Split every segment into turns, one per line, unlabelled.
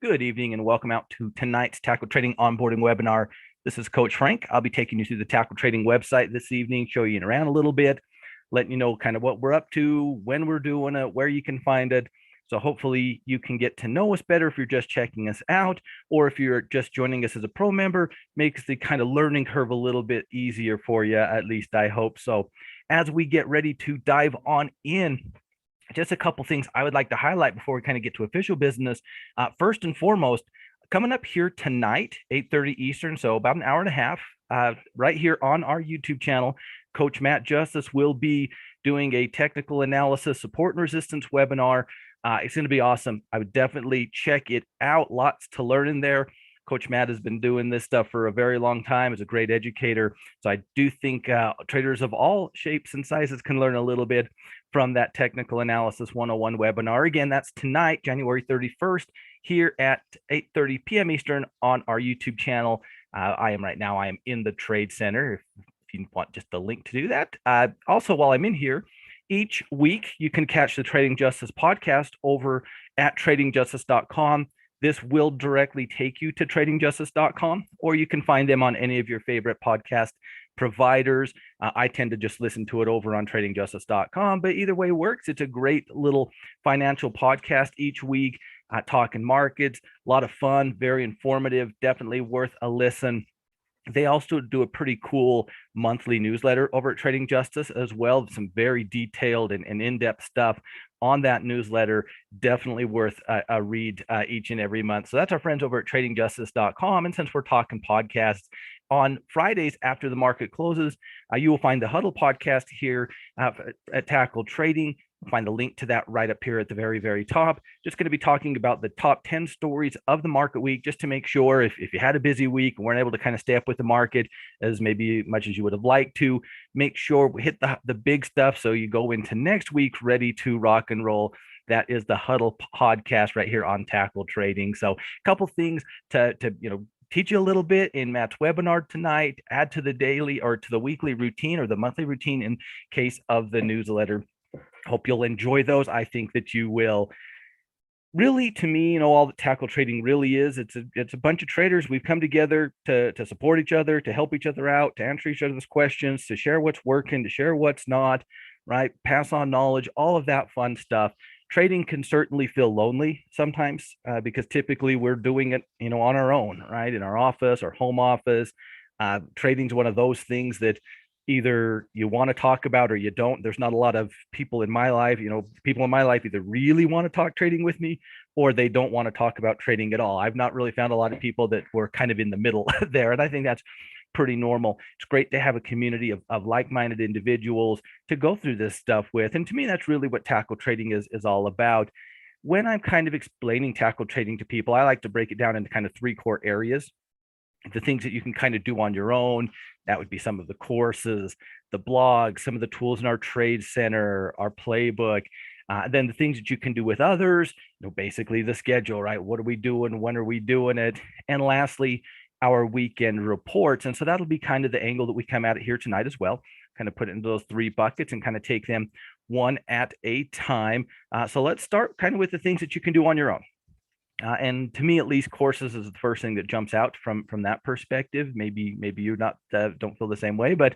Good evening and welcome out to tonight's tackle trading onboarding webinar. This is Coach Frank. I'll be taking you through the tackle trading website this evening, showing you around a little bit, letting you know kind of what we're up to, when we're doing it, where you can find it. So hopefully you can get to know us better if you're just checking us out, or if you're just joining us as a pro member, makes the kind of learning curve a little bit easier for you, at least I hope so. As we get ready to dive on in, just a couple things I would like to highlight before we kind of get to official business. First and foremost, coming up here tonight, 8:30 Eastern, so about an hour and a half, right here on our YouTube channel, Coach Matt Justice will be doing a technical analysis support and resistance webinar. It's going to be awesome. I would definitely check it out. Lots to learn in there. Coach Matt has been doing this stuff for a very long time, is a great educator. So I do think traders of all shapes and sizes can learn a little bit from that Technical Analysis 101 webinar. Again, that's tonight, January 31st, here at 8:30 p.m. Eastern on our YouTube channel. I am in the Trade Center, if you want just the link to do that. Also, while I'm in here, each week you can catch the Trading Justice podcast over at tradingjustice.com. This will directly take you to tradingjustice.com, or you can find them on any of your favorite podcast providers. I tend to just listen to it over on tradingjustice.com, but either way works. It's a great little financial podcast each week, talking markets, a lot of fun, very informative, definitely worth a listen. They also do a pretty cool monthly newsletter over at Trading Justice as well. Some very detailed and in-depth stuff on that newsletter. Definitely worth a read each and every month. So that's our friends over at tradingjustice.com. And since we're talking podcasts, on Fridays after the market closes, you will find the Huddle podcast here at Tackle Trading. Find the link to that right up here at the very, very top. Just going to be talking about the top 10 stories of the market week, just to make sure if you had a busy week and weren't able to kind of stay up with the market as maybe much as you would have liked to, make sure we hit the big stuff so you go into next week ready to rock and roll. That is the Huddle podcast right here on Tackle Trading. So a couple things to teach you a little bit in Matt's webinar tonight, add to the daily or to the weekly routine or the monthly routine in case of the newsletter. Hope you'll enjoy those. I think that you will. Really, to me, all that tackle trading really is, it's a bunch of traders. We've come together to support each other, to help each other out, to answer each other's questions, to share what's working, to share what's not, right? Pass on knowledge, all of that fun stuff. Trading can certainly feel lonely sometimes because typically we're doing it, on our own, right? In our office or home office. Trading's one of those things that either you want to talk about or you don't. There's not a lot of people in my life, people in my life either really want to talk trading with me or they don't want to talk about trading at all. I've not really found a lot of people that were kind of in the middle there. And I think that's pretty normal. It's great to have a community of like-minded individuals to go through this stuff with. And to me, that's really what tackle trading is all about. When I'm kind of explaining tackle trading to people, I like to break it down into kind of three core areas. The things that you can kind of do on your own, that would be some of the courses, the blogs, some of the tools in our trade center, our playbook. Then the things that you can do with others, basically the schedule, right? What are we doing? When are we doing it? And lastly, our weekend reports. And so that'll be kind of the angle that we come at it here tonight as well, kind of put it into those three buckets and kind of take them one at a time. So let's start kind of with the things that you can do on your own. And to me, at least, courses is the first thing that jumps out from that perspective. Maybe you're not don't feel the same way, but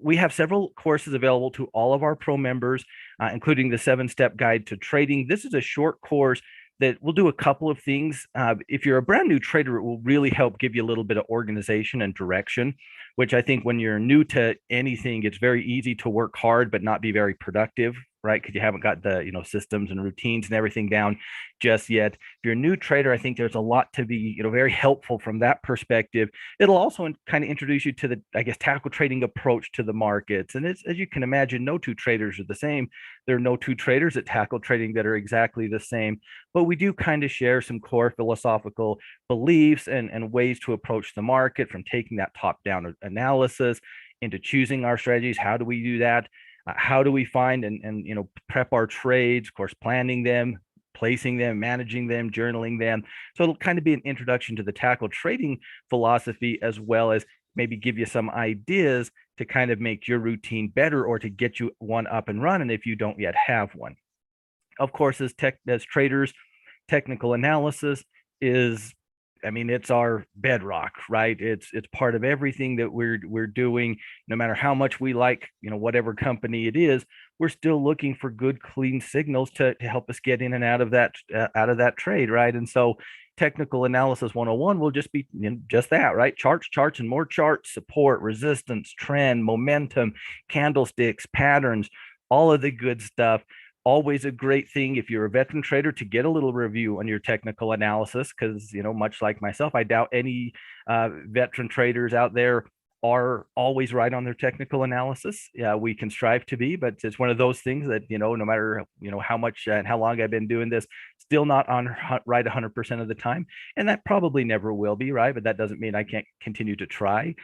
we have several courses available to all of our pro members, including the 7-step guide to trading. This is a short course that will do a couple of things. If you're a brand new trader, it will really help give you a little bit of organization and direction, which I think when you're new to anything, it's very easy to work hard but not be very productive, right? Because you haven't got the systems and routines and everything down just yet. If you're a new trader, I think there's a lot to be very helpful from that perspective. It'll also kind of introduce you to the, I guess, tackle trading approach to the markets. And as you can imagine, no two traders are the same. There are no two traders at tackle trading that are exactly the same, but we do kind of share some core philosophical beliefs and ways to approach the market, from taking that top-down analysis into choosing our strategies. How do we do that? How do we find and prep our trades, of course, planning them, placing them, managing them, journaling them. So it'll kind of be an introduction to the tackle trading philosophy, as well as maybe give you some ideas to kind of make your routine better or to get you one up and running if you don't yet have one. Of course, as traders, technical analysis is, I mean, it's our bedrock, right? It's part of everything that we're doing. No matter how much we like, whatever company it is, we're still looking for good, clean signals to help us get in and out of that trade, right? And so, technical analysis 101 will just be just that, right? Charts, and more charts, support, resistance, trend, momentum, candlesticks, patterns, all of the good stuff. Always a great thing if you're a veteran trader to get a little review on your technical analysis, because much like myself, I doubt any veteran traders out there are always right on their technical analysis. Yeah, we can strive to be, but it's one of those things that no matter how much and how long I've been doing this, still not on right 100% of the time, and that probably never will be, right? But that doesn't mean I can't continue to try.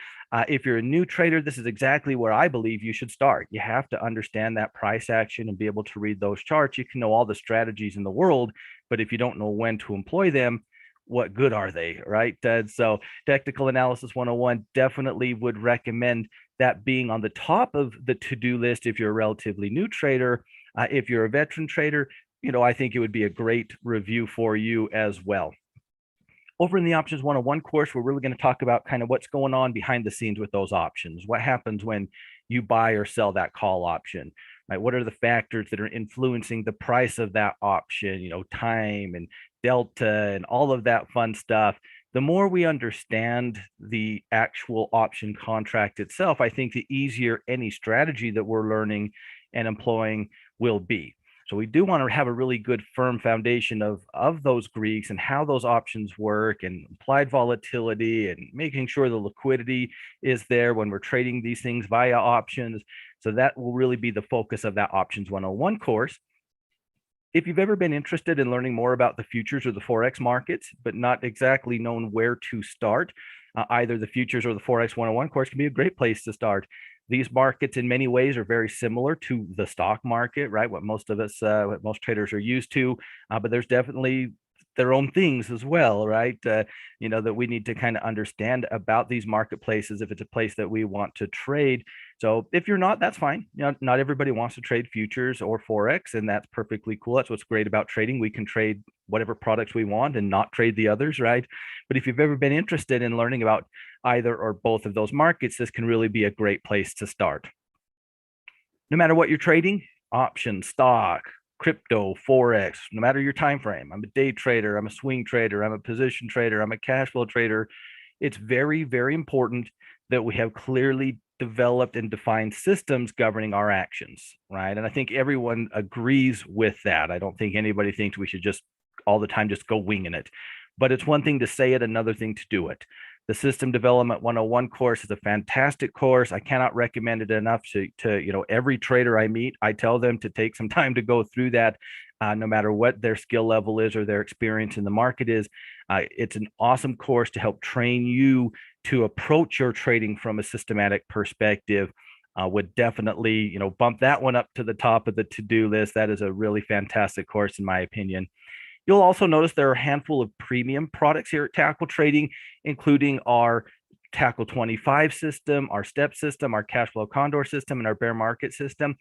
If you're a new trader, this is exactly where I believe you should start. You have to understand that price action and be able to read those charts. You can know all the strategies in the world, but if you don't know when to employ them, what good are they, right? So technical analysis 101, definitely would recommend that being on the top of the to-do list if you're a relatively new trader. If you're a veteran trader, I think it would be a great review for you as well. Over in the Options 101 course, we're really going to talk about kind of what's going on behind the scenes with those options. What happens when you buy or sell that call option, right? What are the factors that are influencing the price of that option, time and delta and all of that fun stuff. The more we understand the actual option contract itself, I think the easier any strategy that we're learning and employing will be. So we do want to have a really good firm foundation of those Greeks and how those options work and implied volatility and making sure the liquidity is there when we're trading these things via options. So that will really be the focus of that Options 101 course. If you've ever been interested in learning more about the futures or the Forex markets, but not exactly known where to start, either the futures or the Forex 101 course can be a great place to start. These markets in many ways are very similar to the stock market, right? What most traders are used to, but there's definitely their own things as well, right? That we need to kind of understand about these marketplaces if it's a place that we want to trade. So if you're not, that's fine. Not everybody wants to trade futures or Forex, and that's perfectly cool. That's what's great about trading. We can trade whatever products we want and not trade the others, right? But if you've ever been interested in learning about either or both of those markets, this can really be a great place to start. No matter what you're trading, options, stock, crypto, Forex, no matter your time frame. I'm a day trader, I'm a swing trader, I'm a position trader, I'm a cash flow trader. It's very, very important that we have clearly developed and defined systems governing our actions, right? And I think everyone agrees with that. I don't think anybody thinks we should just all the time just go winging it. But it's one thing to say it, another thing to do it. The System Development 101 course is a fantastic course. I cannot recommend it enough to every trader I meet, I tell them to take some time to go through that, no matter what their skill level is or their experience in the market is. It's an awesome course to help train you to approach your trading from a systematic perspective. Would definitely, bump that one up to the top of the to-do list. That is a really fantastic course, in my opinion. You'll also notice there are a handful of premium products here at Tackle Trading, including our Tackle 25 system, our STEP system, our cash flow condor system, and our bear market system.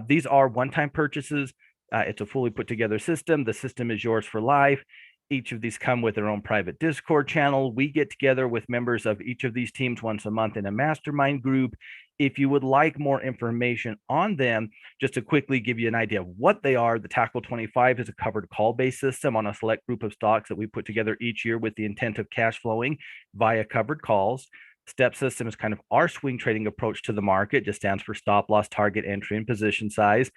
These are one-time purchases. It's a fully put together system. The system is yours for life. Each of these come with their own private Discord channel. We get together with members of each of these teams once a month in a mastermind group. If you would like more information on them, just to quickly give you an idea of what they are, the Tackle 25 is a covered call-based system on a select group of stocks that we put together each year with the intent of cash flowing via covered calls. STEP system is kind of our swing trading approach to the market, just stands for stop loss, target entry, and position size.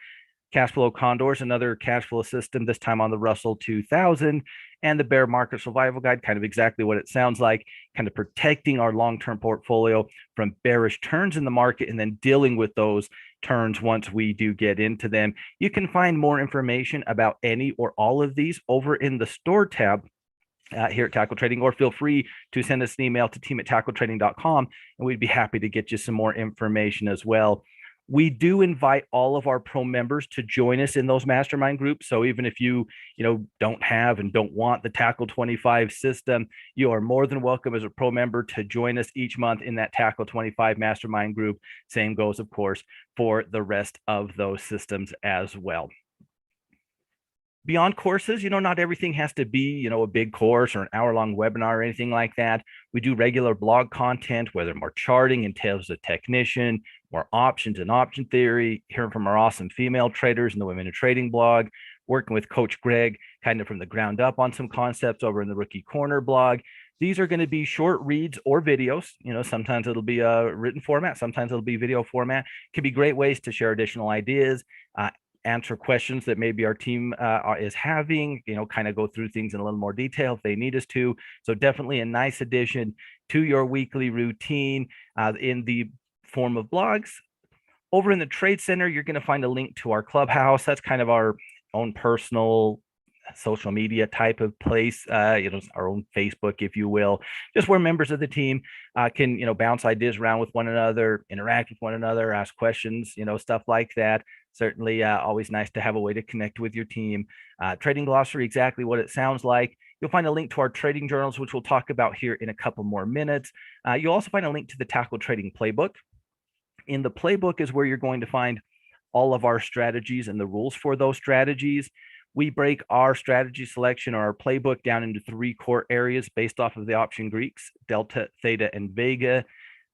Cash flow condors, another cash flow system, this time on the Russell 2000, and the bear market survival guide, kind of exactly what it sounds like, kind of protecting our long-term portfolio from bearish turns in the market and then dealing with those turns once we do get into them. You can find more information about any or all of these over in the store tab here at Tackle Trading, or feel free to send us an email to team@tackletrading.com, and we'd be happy to get you some more information as well. We do invite all of our pro members to join us in those mastermind groups. So even if you don't have and don't want the Tackle 25 system, you are more than welcome as a pro member to join us each month in that Tackle 25 mastermind group. Same goes, of course, for the rest of those systems as well. Beyond courses, not everything has to be, a big course or an hour-long webinar or anything like that. We do regular blog content, whether more charting and tales of technician, more options and option theory, hearing from our awesome female traders in the Women in Trading blog, working with Coach Greg kind of from the ground up on some concepts over in the Rookie Corner blog. These are going to be short reads or videos. Sometimes it'll be a written format, sometimes it'll be video format. Can be great ways to share additional ideas, answer questions that maybe our team is having, kind of go through things in a little more detail if they need us to. So definitely a nice addition to your weekly routine in the form of blogs. Over in the Trade Center, you're going to find a link to our clubhouse. That's kind of our own personal social media type of place, our own Facebook, if you will, just where members of the team can, bounce ideas around with one another, interact with one another, ask questions, stuff like that. Certainly always nice to have a way to connect with your team. Trading glossary, exactly what it sounds like. You'll find a link to our trading journals, which we'll talk about here in a couple more minutes. You'll also find a link to the Tackle Trading Playbook. In the playbook is where you're going to find all of our strategies and the rules for those strategies. We break our strategy selection or our playbook down into 3 core areas based off of the option Greeks: Delta, Theta, and Vega.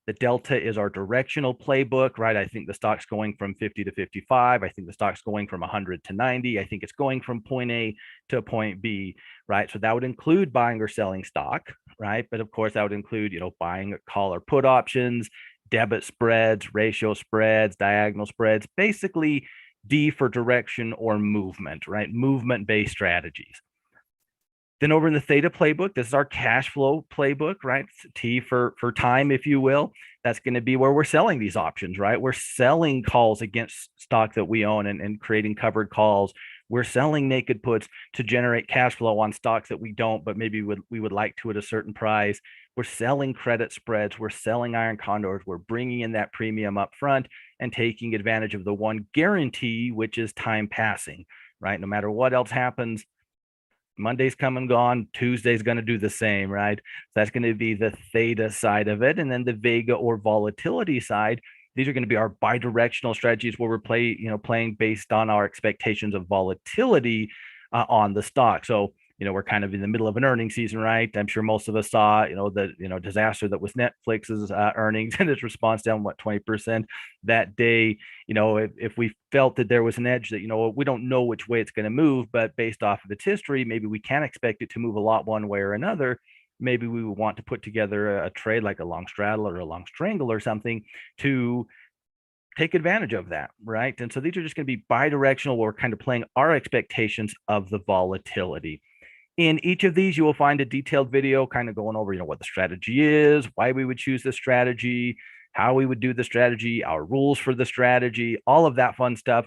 The Delta is our directional playbook, right? I think the stock's going from 50 to 55. I think the stock's going from 100 to 90. I think it's going from point A to point B, right? So that would include buying or selling stock, right? But of course, that would include, buying call or put options, debit spreads, ratio spreads, diagonal spreads, basically D for direction or movement, right? Movement-based strategies. Then over in the Theta playbook, this is our cash flow playbook, right? T for time, if you will. That's going to be where we're selling these options, right? We're selling calls against stock that we own and creating covered calls. We're selling naked puts to generate cash flow on stocks that we don't, but maybe we would like to at a certain price. We're selling credit spreads. We're selling iron condors. We're bringing in that premium up front and taking advantage of the one guarantee, which is time passing, right? No matter what else happens, Monday's come and gone. Tuesday's going to do the same, right? So that's going to be the Theta side of it. And then the Vega or volatility side, these are going to be our bidirectional strategies where we're playing based on our expectations of volatility on the stock. So, we're kind of in the middle of an earnings season, right? I'm sure most of us saw, the disaster that was Netflix's earnings and its response down, 20% that day. If we felt that there was an edge that, we don't know which way it's going to move, but based off of its history, maybe we can expect it to move a lot one way or another. Maybe we would want to put together a trade like a long straddle or a long strangle or something to take advantage of that, right? And so these are just going to be bidirectional. We're kind of playing our expectations of the volatility. In each of these, you will find a detailed video kind of going over, what the strategy is, why we would choose the strategy, how we would do the strategy, our rules for the strategy, all of that fun stuff.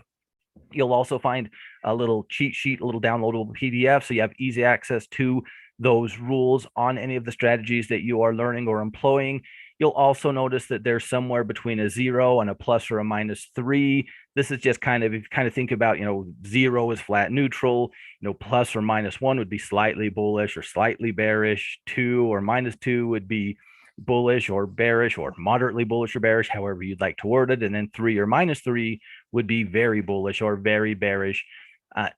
You'll also find a little cheat sheet, a little downloadable PDF, so you have easy access to those rules on any of the strategies that you are learning or employing. You'll also notice that there's somewhere between a 0 and a plus or a -3. This is just kind of, if you kind of think about, 0 is flat neutral, plus or -1 would be slightly bullish or slightly bearish. 2 or -2 would be bullish or bearish or moderately bullish or bearish, however you'd like to word it. And then 3 or -3 would be very bullish or very bearish.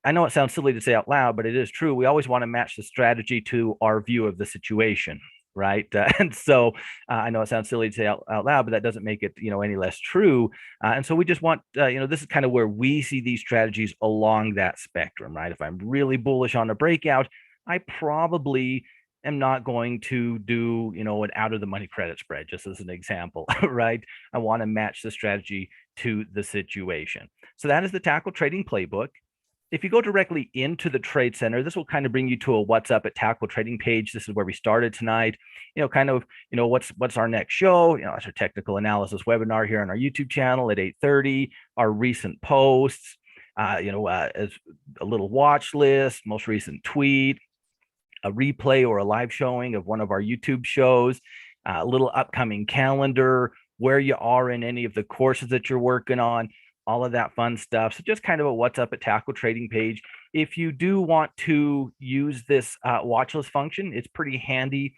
I know it sounds silly to say out loud, but it is true. We always want to match the strategy to our view of the situation, right? And so I know it sounds silly to say out loud, but that doesn't make it, any less true. And so we just want, this is kind of where we see these strategies along that spectrum, right? If I'm really bullish on a breakout, I probably am not going to do, an out of the money credit spread, just as an example, right? I want to match the strategy to the situation. So that is the Tackle Trading Playbook. If you go directly into the Trade Center, this will kind of bring you to a What's Up at Tackle Trading page. This is where we started tonight. What's our next show? It's our technical analysis webinar here on our YouTube channel at 8:30. Our recent posts, as a little watch list, most recent tweet, a replay or a live showing of one of our YouTube shows, a little upcoming calendar, where you are in any of the courses that you're working on, all of that fun stuff. So just kind of a What's Up at Tackle Trading page. If you do want to use this watch list function, it's pretty handy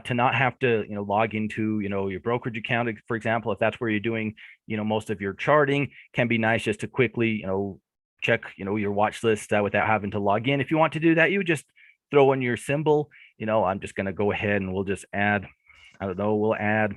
to not have to, log into, your brokerage account, for example, if that's where you're doing, most of your charting. Can be nice just to quickly, check, your watch list without having to log in. If you want to do that, you would just throw in your symbol. I'm just going to go ahead and we'll just add, I don't know, we'll add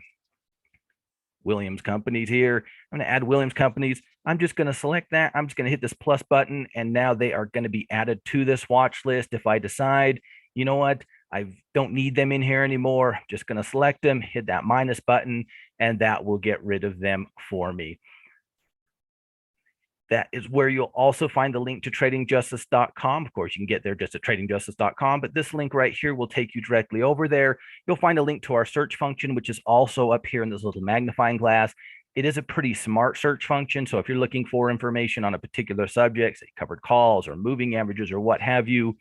Williams Companies here. I'm going to add Williams Companies. I'm just going to select that. I'm just going to hit this plus button, and now they are going to be added to this watch list. If I decide, you know what, I don't need them in here anymore, I'm just going to select them, hit that minus button, and that will get rid of them for me. That is where you'll also find the link to tradingjustice.com. Of course, you can get there just at tradingjustice.com, but this link right here will take you directly over there. You'll find a link to our search function, which is also up here in this little magnifying glass. It is a pretty smart search function. So if you're looking for information on a particular subject, say covered calls or moving averages or what have you,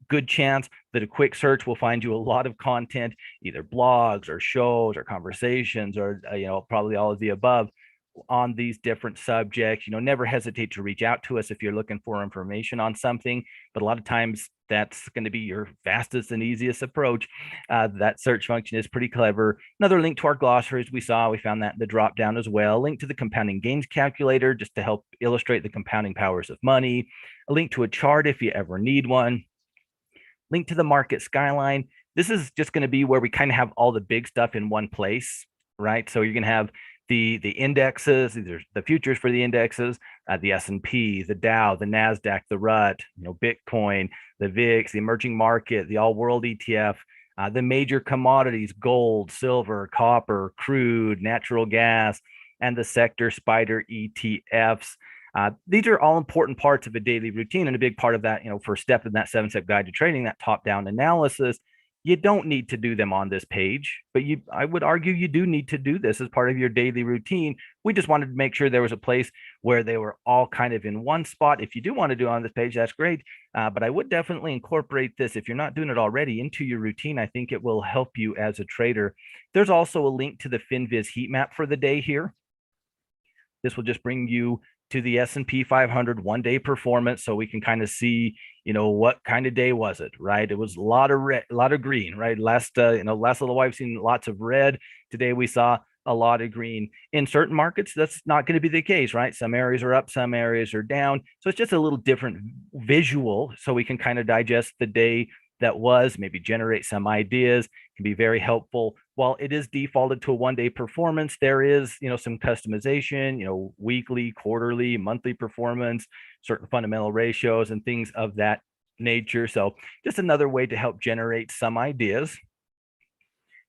good chance that a quick search will find you a lot of content, either blogs or shows or conversations or, probably all of the above on these different subjects. Never hesitate to reach out to us if you're looking for information on something, but a lot of times that's going to be your fastest and easiest approach. That search function is pretty clever. Another link to our glossaries we found that in the drop down as well. Link to the compounding gains calculator just to help illustrate the compounding powers of money. A link to a chart if you ever need one. Link to the market skyline. This is just going to be where we kind of have all the big stuff in one place, right? So you're going to have the indexes, these are the futures for the indexes, the S&P, the Dow, the NASDAQ, the RUT, Bitcoin, the VIX, the emerging market, the all world ETF, the major commodities, gold, silver, copper, crude, natural gas, and the sector spider ETFs. These are all important parts of a daily routine, and a big part of that, first step in that 7-step guide to trading, that top-down analysis. You don't need to do them on this page, but I would argue you do need to do this as part of your daily routine. We just wanted to make sure there was a place where they were all kind of in one spot. If you do want to do it on this page, that's great. But I would definitely incorporate this, if you're not doing it already, into your routine. I think it will help you as a trader. There's also a link to the FinViz heat map for the day here. This will just bring you to the S&P 500 one-day performance, so we can kind of see, what kind of day was it, right? It was a lot of red, a lot of green, right? Last little while, I've seen lots of red. Today we saw a lot of green. In certain markets, that's not going to be the case, right? Some areas are up, some areas are down. So it's just a little different visual, so we can kind of digest the day that was, maybe generate some ideas. Can be very helpful. While it is defaulted to a one-day performance, there is, some customization, weekly, quarterly, monthly performance, certain fundamental ratios and things of that nature. So just another way to help generate some ideas.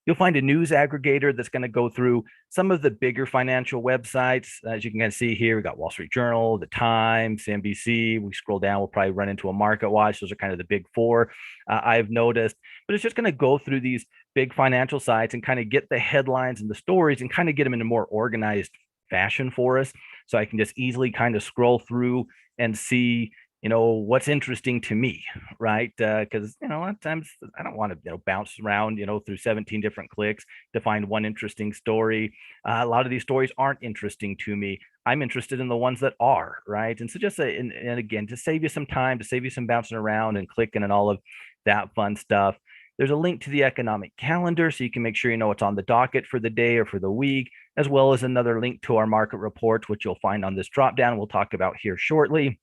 You'll find a news aggregator that's going to go through some of the bigger financial websites. As you can kind of see here, we got Wall Street Journal, the Times, NBC. We scroll down, we'll probably run into a Market Watch. Those are kind of the big four I've noticed. But it's just going to go through these big financial sites and kind of get the headlines and the stories and kind of get them in a more organized fashion for us. So I can just easily kind of scroll through and see, what's interesting to me, right? Because, a lot of times I don't want to, bounce around, through 17 different clicks to find one interesting story. A lot of these stories aren't interesting to me. I'm interested in the ones that are, right? And so just, and again, to save you some time, to save you some bouncing around and clicking and all of that fun stuff, there's a link to the economic calendar, so you can make sure you know what's on the docket for the day or for the week, as well as another link to our market reports, which you'll find on this dropdown we'll talk about here shortly.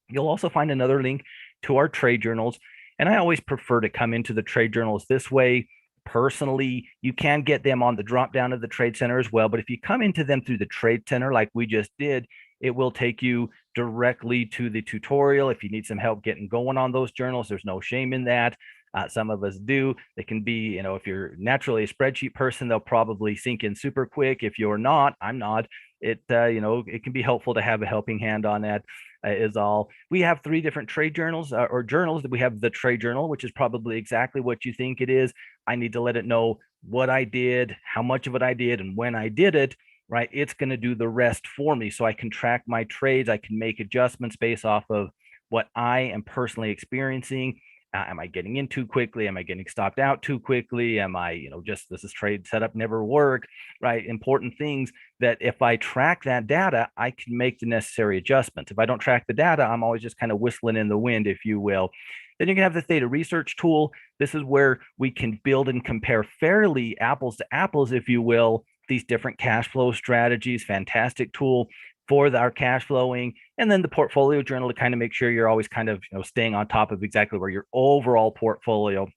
You'll also find another link to our trade journals. And I always prefer to come into the trade journals this way. Personally, you can get them on the drop down of the Trade Center as well. But if you come into them through the Trade Center, like we just did, it will take you directly to the tutorial. If you need some help getting going on those journals, there's no shame in that. Some of us do. They can be, if you're naturally a spreadsheet person, they'll probably sink in super quick. If you're not, I'm not. It can be helpful to have a helping hand on that. Is all. We have 3 different trade journals or journals. We have the trade journal, which is probably exactly what you think it is. I need to let it know what I did, how much of it I did, and when I did it, right? It's going to do the rest for me. So I can track my trades. I can make adjustments based off of what I am personally experiencing. Am I getting in too quickly? Am I getting stopped out too quickly? Am I, just this is trade setup never work, right? Important things that if I track that data, I can make the necessary adjustments. If I don't track the data, I'm always just kind of whistling in the wind, if you will. Then you can have the theta research tool. This is where we can build and compare fairly apples to apples, if you will, these different cash flow strategies. Fantastic tool for our cash flowing, and then the portfolio journal to kind of make sure you're always kind of staying on top of exactly where your overall portfolio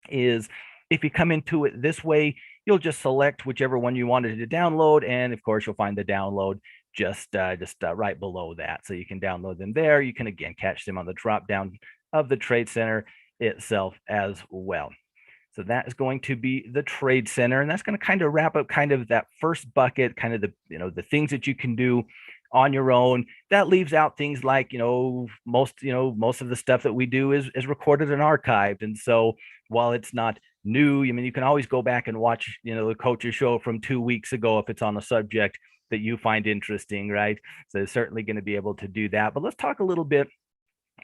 is. If you come into it this way, you'll just select whichever one you wanted to download, and of course you'll find the download just right below that, so you can download them there. You can again catch them on the drop down of the Trade Center itself as well. So that is going to be the Trade Center, and that's going to kind of wrap up kind of that first bucket, kind of the the things that you can do on your own. That leaves out things like most of the stuff that we do is recorded and archived, and so while it's not new, I mean, you can always go back and watch the coach's show from 2 weeks ago if it's on a subject that you find interesting, right? So certainly going to be able to do that. But let's talk a little bit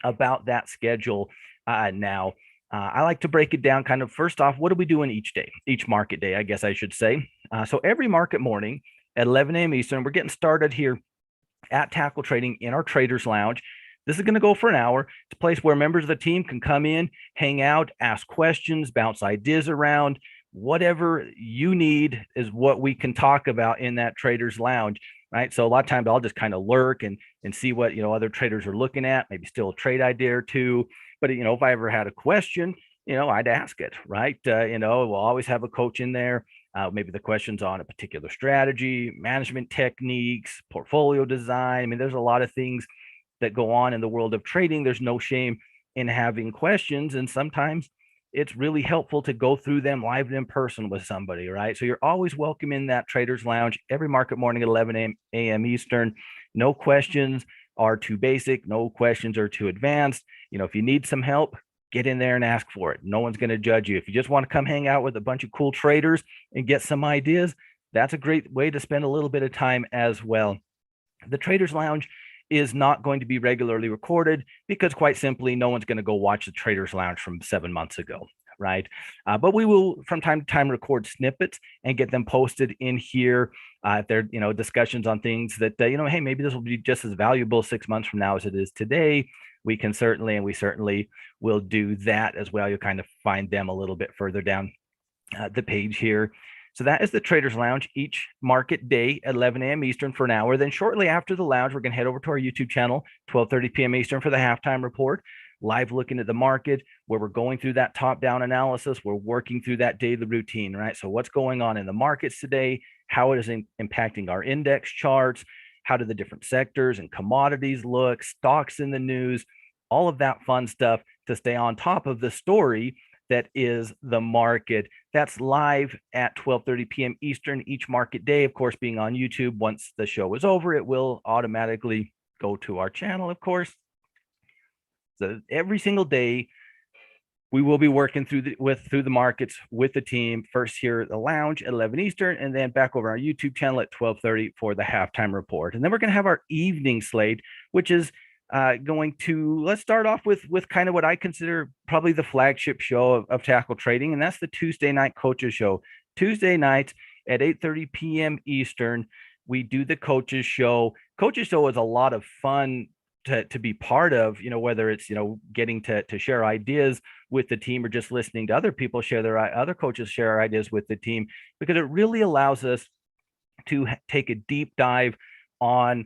about that schedule now. I like to break it down kind of first off, what are we doing each day, each market day, I guess I should say. So every market morning at 11 a.m. Eastern, we're getting started here at Tackle Trading in our Traders Lounge. This is going to go for an hour. It's a place where members of the team can come in, hang out, ask questions, bounce ideas around. Whatever you need is what we can talk about in that Traders Lounge, right? So a lot of times I'll just kind of lurk and see what other traders are looking at, maybe still a trade idea or two. But if I ever had a question, I'd ask it, right? We'll always have a coach in there. Maybe the questions on a particular strategy, management techniques, portfolio design. I mean, there's a lot of things that go on in the world of trading. There's no shame in having questions, and sometimes it's really helpful to go through them live and in person with somebody, right? So you're always welcome in that Traders Lounge every market morning at 11 a.m. Eastern. No questions are too basic. No questions are too advanced. If you need some help, get in there and ask for it. No one's going to judge you. If you just want to come hang out with a bunch of cool traders and get some ideas, that's a great way to spend a little bit of time as well. The Traders Lounge is not going to be regularly recorded because quite simply, no one's going to go watch the Traders Lounge from 7 months ago, right? But we will from time to time record snippets and get them posted in here. If there are, discussions on things that, hey, maybe this will be just as valuable 6 months from now as it is today, we certainly will do that as well. You'll kind of find them a little bit further down the page here. So that is the Traders Lounge each market day at 11 a.m. Eastern for an hour. Then shortly after the lounge, we're going to head over to our YouTube channel, 12:30 p.m. Eastern for the halftime report, live looking at the market, where we're going through that top-down analysis. We're working through that daily routine, right? So what's going on in the markets today, how it is impacting our index charts, how do the different sectors and commodities look, stocks in the news, all of that fun stuff to stay on top of the story that is the market. That's live at 12:30 p.m. Eastern each market day. Of course, being on YouTube, once the show is over, it will automatically go to our channel, of course. So every single day, we will be working through the markets with the team, first here at the lounge at 11 Eastern, and then back over our YouTube channel at 12:30 for the halftime report. And then we're going to have our evening slate, which is let's start off with kind of what I consider probably the flagship show of Tackle Trading, and that's the Tuesday night coaches show. Tuesday nights at 8:30 p.m. Eastern, we do the coaches show. Coaches show is a lot of fun to be part of, whether it's, getting to share ideas with the team or just listening to other people share other coaches share ideas with the team, because it really allows us to take a deep dive on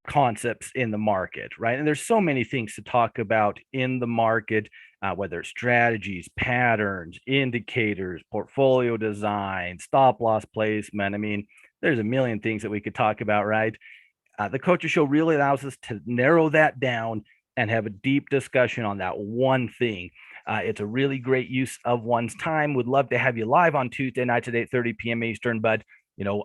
concepts in the market, right? And there's so many things to talk about in the market, whether it's strategies, patterns, indicators, portfolio design, stop loss placement. I mean, there's a million things that we could talk about, right? The coaches show really allows us to narrow that down and have a deep discussion on that one thing. It's a really great use of one's time. Would love to have you live on Tuesday nights at 8:30 p.m. Eastern, but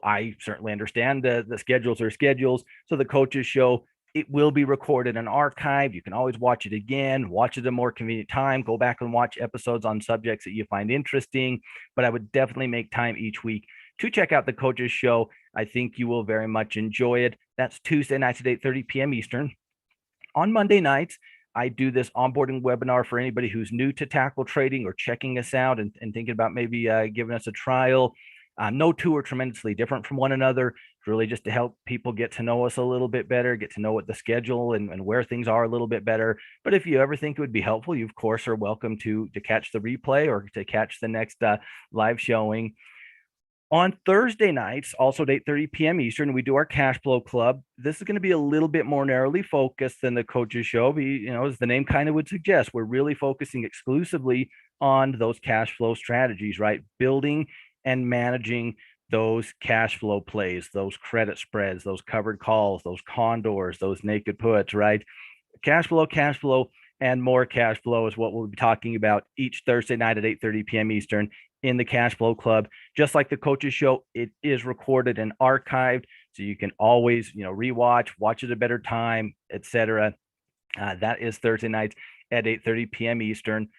I certainly understand the schedules are schedules. So the coaches show, it will be recorded and archived. You can always watch it again, watch it at a more convenient time, go back and watch episodes on subjects that you find interesting. But I would definitely make time each week to check out the coaches show. I think you will very much enjoy it. That's Tuesday nights at 8:30 p.m. Eastern. On Monday nights, I do this onboarding webinar for anybody who's new to Tackle Trading or checking us out and thinking about maybe giving us a trial. No two are tremendously different from one another. It's really just to help people get to know us a little bit better, get to know what the schedule and where things are a little bit better. But if you ever think it would be helpful, you of course are welcome to catch the replay or to catch the next live showing. On Thursday nights, also at 8:30 p.m. Eastern, we do our cash flow club. This is going to be a little bit more narrowly focused than the coaches show. As the name kind of would suggest, we're really focusing exclusively on those cash flow strategies, right? Building and managing those cash flow plays, those credit spreads, those covered calls, those condors, those naked puts, right? Cash flow, and more cash flow is what we'll be talking about each Thursday night at 8:30 p.m. Eastern in the Cash Flow Club. Just like the coaches show, it is recorded and archived, so you can always, rewatch, watch at a better time, etc. That is Thursday nights at 8:30 p.m. Eastern.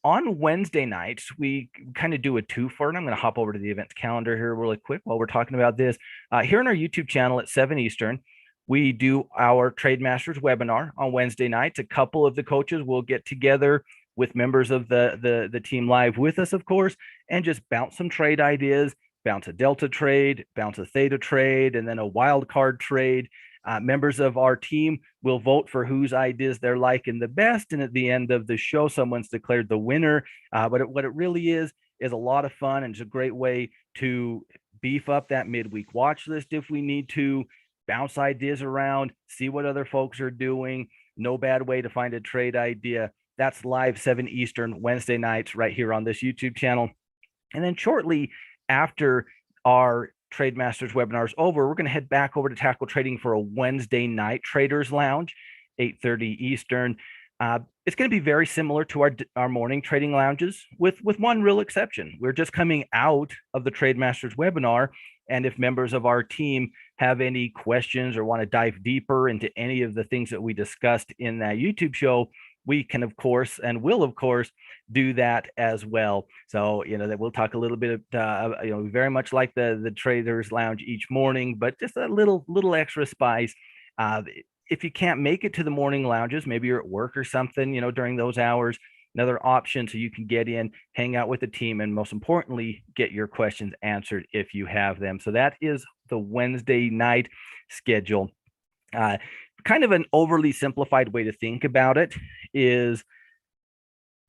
On Wednesday nights, we kind of do a two-for, and I'm going to hop over to the events calendar here really quick while we're talking about this. Here on our YouTube channel at 7 Eastern, we do our Trade Masters webinar on Wednesday nights. A couple of the coaches will get together with members of the team live with us, of course, and just bounce some trade ideas, bounce a delta trade, bounce a theta trade, and then a wild card trade. Members of our team will vote for whose ideas they're liking the best, and at the end of the show, someone's declared the winner. But what it really is a lot of fun, and it's a great way to beef up that midweek watch list if we need to, bounce ideas around, see what other folks are doing. No bad way to find a trade idea. That's live 7 Eastern Wednesday nights right here on this YouTube channel. And then shortly after our Trade Masters webinar is over, we're going to head back over to Tackle Trading for a Wednesday night Traders Lounge, 8:30 Eastern. It's going to be very similar to our morning trading lounges with one real exception. We're just coming out of the Trade Masters webinar, and if members of our team have any questions or want to dive deeper into any of the things that we discussed in that YouTube show, we can, of course, and will, of course, do that as well. So, that we'll talk a little bit of, very much like the Traders Lounge each morning, but just a little extra spice. If you can't make it to the morning lounges, maybe you're at work or something, during those hours, another option so you can get in, hang out with the team, and most importantly, get your questions answered if you have them. So that is the Wednesday night schedule. Kind of an overly simplified way to think about it is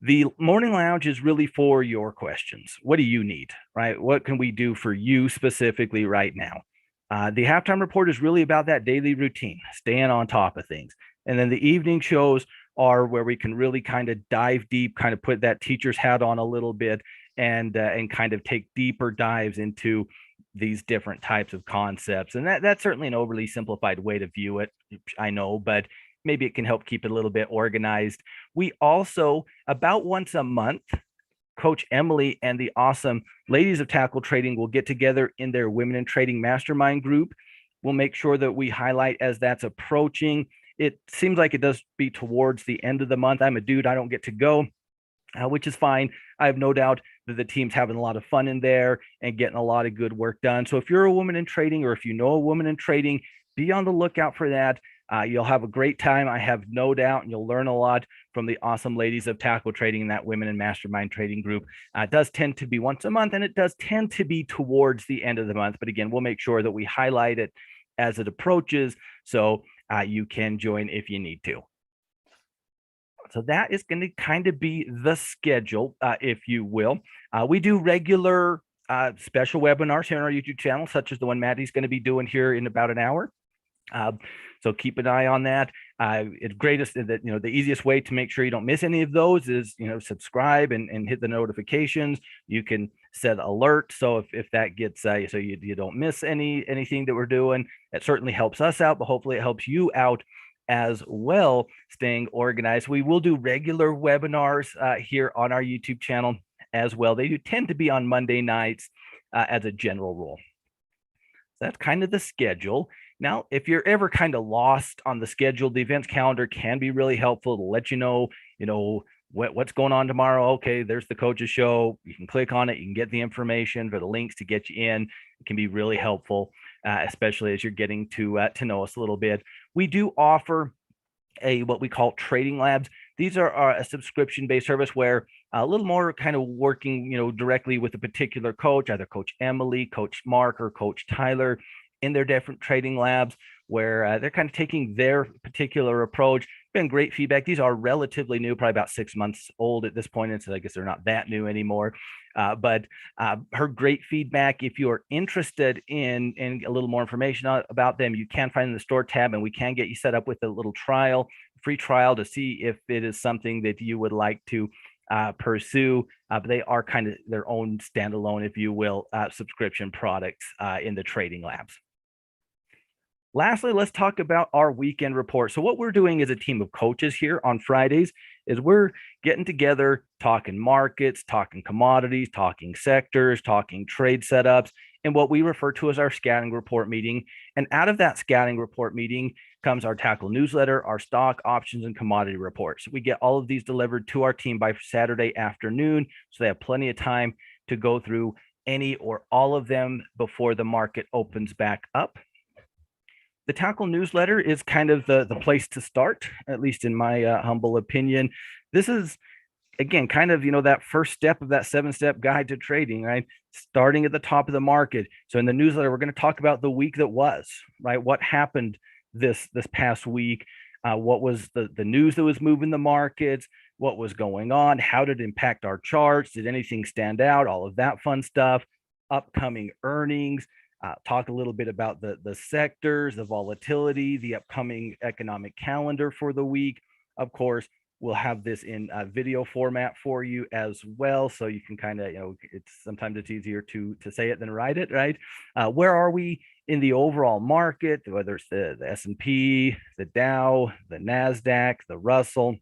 the morning lounge is really for your questions. What do you need, right? What can we do for you specifically right now? The halftime report is really about that daily routine, staying on top of things. And then the evening shows are where we can really kind of dive deep, kind of put that teacher's hat on a little bit and kind of take deeper dives into these different types of concepts. And that's certainly an overly simplified way to view it, I know, but maybe it can help keep it a little bit organized. We also, about once a month, Coach Emily and the awesome ladies of Tackle Trading will get together in their Women in Trading Mastermind group. We'll make sure that we highlight as that's approaching. It seems like it does be towards the end of the month. I'm a dude, I don't get to go, which is fine. I have no doubt that the team's having a lot of fun in there and getting a lot of good work done. So if you're a woman in trading, or if you know a woman in trading, be on the lookout for that. You'll have a great time, I have no doubt, and you'll learn a lot from the awesome ladies of Tackle Trading in that Women in Mastermind Trading group. It does tend to be once a month, and it does tend to be towards the end of the month. But again, we'll make sure that we highlight it as it approaches, so you can join if you need to. So that is going to kind of be the schedule, if you will. We do regular special webinars here on our YouTube channel, such as the one Maddie's going to be doing here in about an hour. So keep an eye on that. It's greatest that, the easiest way to make sure you don't miss any of those is, subscribe and hit the notifications. You can set alert. So if that gets, so you don't miss anything that we're doing, it certainly helps us out, but hopefully it helps you out as well, staying organized. We will do regular webinars here on our YouTube channel as well. They do tend to be on Monday nights as a general rule. So that's kind of the schedule. Now, if you're ever kind of lost on the schedule, the events calendar can be really helpful to let you know, what's going on tomorrow. Okay, there's the coach's show. You can click on it. You can get the information for the links to get you in. It can be really helpful, especially as you're getting to know us a little bit. We do offer what we call trading labs. These are a subscription-based service where a little more kind of working, directly with a particular coach, either Coach Emily, Coach Mark, or Coach Tyler, in their different trading labs, where they're kind of taking their particular approach been great feedback. These are relatively new, probably about 6 months old at this point, and so I guess they're not that new anymore. But heard great feedback. If you are interested in a little more information about them, you can find them in the store tab, and we can get you set up with a little free trial to see if it is something that you would like to pursue. But they are kind of their own standalone, if you will, subscription products in the trading labs. Lastly, let's talk about our weekend report. So what we're doing as a team of coaches here on Fridays is we're getting together, talking markets, talking commodities, talking sectors, talking trade setups, and what we refer to as our scouting report meeting. And out of that scouting report meeting comes our tackle newsletter, our stock, options, and commodity reports. We get all of these delivered to our team by Saturday afternoon, so they have plenty of time to go through any or all of them before the market opens back up. The tackle newsletter is kind of the place to start, at least in my humble opinion. This is, again, kind of, that first step of that 7-step guide to trading, right? Starting at the top of the market. So in the newsletter, we're going to talk about the week that was, right? What happened this past week? What was the news that was moving the markets? What was going on? How did it impact our charts? Did anything stand out? All of that fun stuff. Upcoming earnings. Talk a little bit about the sectors, the volatility, the upcoming economic calendar for the week. Of course, we'll have this in video format for you as well, so you can kind of, sometimes it's easier to say it than write it, right? Where are we in the overall market, whether it's the S&P, the Dow, the NASDAQ, the Russell.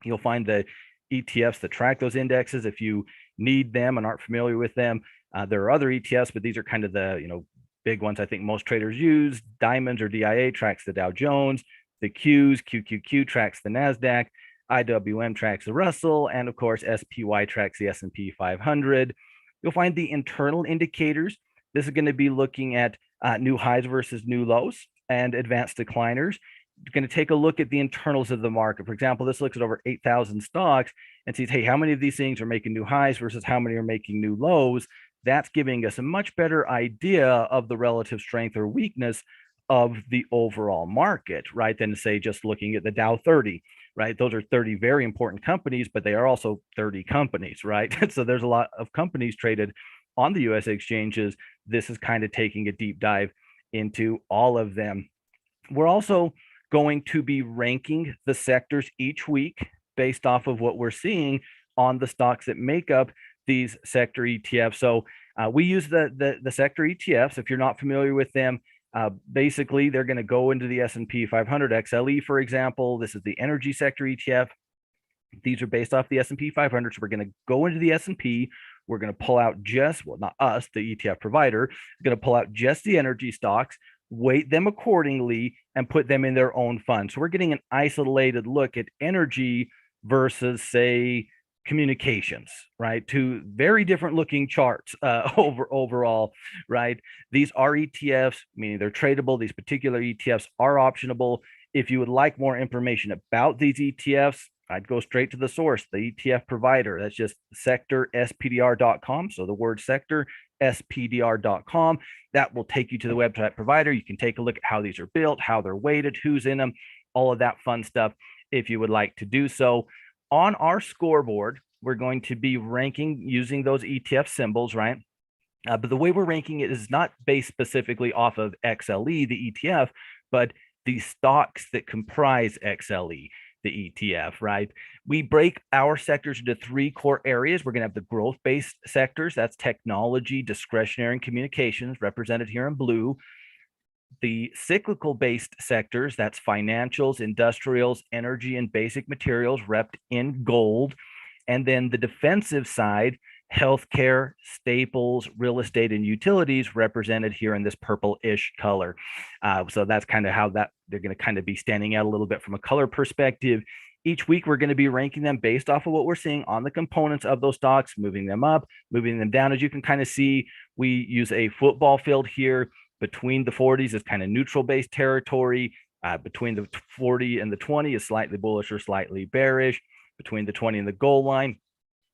You'll find the ETFs that track those indexes if you need them and aren't familiar with them. There are other ETFs, but these are kind of the big ones I think most traders use. Diamonds or DIA tracks the Dow Jones. The Qs, QQQ tracks the NASDAQ. IWM tracks the Russell. And of course, SPY tracks the S&P 500. You'll find the internal indicators. This is going to be looking at new highs versus new lows and advanced decliners. You're going to take a look at the internals of the market. For example, this looks at over 8,000 stocks and sees, hey, how many of these things are making new highs versus how many are making new lows? That's giving us a much better idea of the relative strength or weakness of the overall market, right? Than to say just looking at the Dow 30, right? Those are 30 very important companies, but they are also 30 companies, right? So there's a lot of companies traded on the US exchanges. This is kind of taking a deep dive into all of them. We're also going to be ranking the sectors each week based off of what we're seeing on the stocks that make up these sector ETFs. So we use the sector ETFs. If you're not familiar with them, basically they're going to go into the S&P 500 XLE, for example. This is the energy sector ETF. These are based off the S&P 500. So we're going to go into the S&P. We're going to pull out not us, the ETF provider, going to pull out just the energy stocks, weight them accordingly, and put them in their own fund. So we're getting an isolated look at energy versus, say, communications, right? Two very different looking charts overall, right? These are ETFs, meaning they're tradable. These particular ETFs are optionable. If you would like more information about these ETFs, I'd go straight to the source, the ETF provider. That's just sectorspdr.com. So the word sector, spdr.com. That will take you to the website provider. You can take a look at how these are built, how they're weighted, who's in them, all of that fun stuff if you would like to do so. On our scoreboard, we're going to be ranking using those ETF symbols, right? But the way we're ranking it is not based specifically off of XLE, the ETF, but the stocks that comprise XLE, the ETF, right? We break our sectors into 3 core areas. We're going to have the growth-based sectors. That's technology, discretionary, and communications, represented here in blue. The cyclical-based sectors, that's financials, industrials, energy, and basic materials, repped in gold. And then the defensive side, healthcare, staples, real estate, and utilities, represented here in this purple-ish color. So that's kind of how they're going to kind of be standing out a little bit from a color perspective. Each week, we're going to be ranking them based off of what we're seeing on the components of those stocks, moving them up, moving them down. As you can kind of see, we use a football field here. Between the 40s is kind of neutral-based territory. Between the 40 and the 20 is slightly bullish or slightly bearish. Between the 20 and the goal line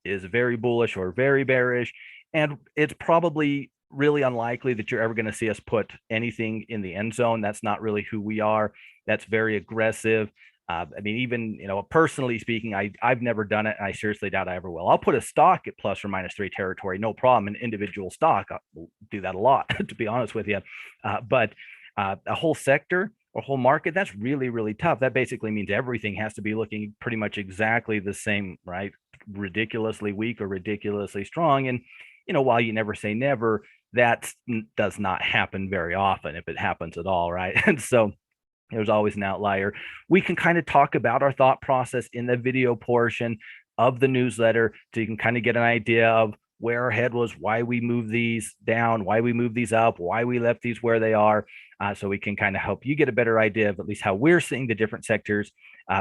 is very bullish or very bearish. And it's probably really unlikely that you're ever going to see us put anything in the end zone. That's not really who we are. That's very aggressive. I mean, even, personally speaking, I've never done it, and I seriously doubt I ever will. I'll put a stock at plus or minus 3 territory, no problem. An individual stock, I'll do that a lot, to be honest with you. But a whole sector or whole market, that's really, really tough. That basically means everything has to be looking pretty much exactly the same, right? Ridiculously weak or ridiculously strong. And, while you never say never, that does not happen very often, if it happens at all, right? And so there's always an outlier. We can kind of talk about our thought process in the video portion of the newsletter, so you can kind of get an idea of where our head was, why we moved these down, why we moved these up, why we left these where they are. So we can kind of help you get a better idea of at least how we're seeing the different sectors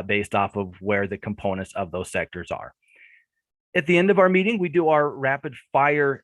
based off of where the components of those sectors are. At the end of our meeting, we do our rapid fire.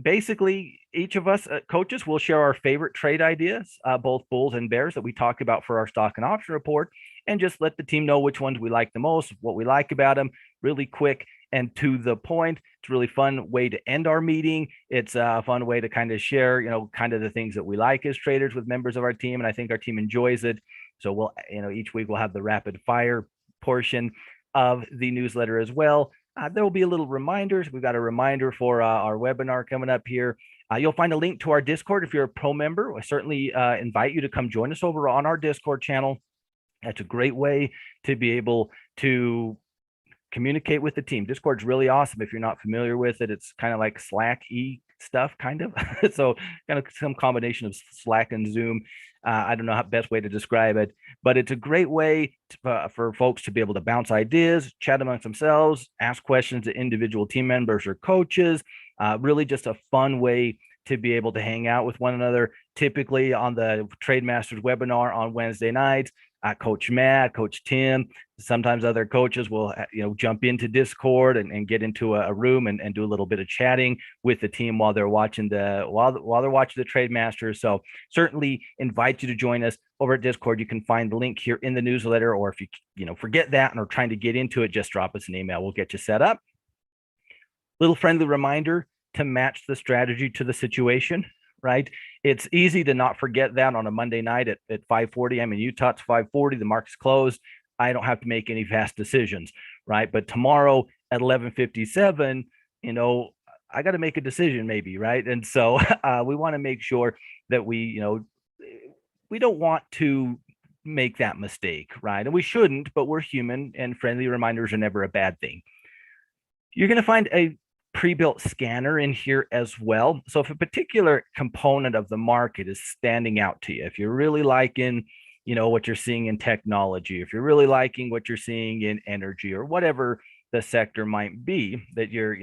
Basically, each of us coaches will share our favorite trade ideas, both bulls and bears, that we talk about for our stock and option report, and just let the team know which ones we like the most, what we like about them, really quick and to the point. It's a really fun way to end our meeting. It's a fun way to kind of share, kind of the things that we like as traders with members of our team. And I think our team enjoys it. So we'll, each week we'll have the rapid fire portion of the newsletter as well. There will be a little reminders. We've got a reminder for our webinar coming up here. You'll find a link to our Discord if you're a pro member. I certainly invite you to come join us over on our Discord channel. That's a great way to be able to communicate with the team. Discord's really awesome if you're not familiar with it. It's kind of like Slack-y stuff, kind of. So kind of some combination of Slack and Zoom. I don't know how best way to describe it, but it's a great way for folks to be able to bounce ideas, chat amongst themselves, ask questions to individual team members or coaches. Really just a fun way to be able to hang out with one another. Typically on the Trade Masters webinar on Wednesday nights, Coach Matt, Coach Tim, sometimes other coaches will jump into Discord and get into a room and do a little bit of chatting with the team while they're watching the Trade Masters. So certainly invite you to join us over at Discord. You can find the link here in the newsletter, or if you forget that and are trying to get into it, just drop us an email. We'll get you set up. Little friendly reminder to match the strategy to the situation, right? It's easy to not forget that on a Monday night at 5:40. I'm in Utah, it's 5:40, the market's closed. I don't have to make any fast decisions, right? But tomorrow at 11:57, I got to make a decision maybe, right? And so we want to make sure that we don't want to make that mistake, right? And we shouldn't, but we're human, and friendly reminders are never a bad thing. You're going to find a pre-built scanner in here as well. So if a particular component of the market is standing out to you, if you're really liking, what you're seeing in technology, if you're really liking what you're seeing in energy or whatever the sector might be, that you're,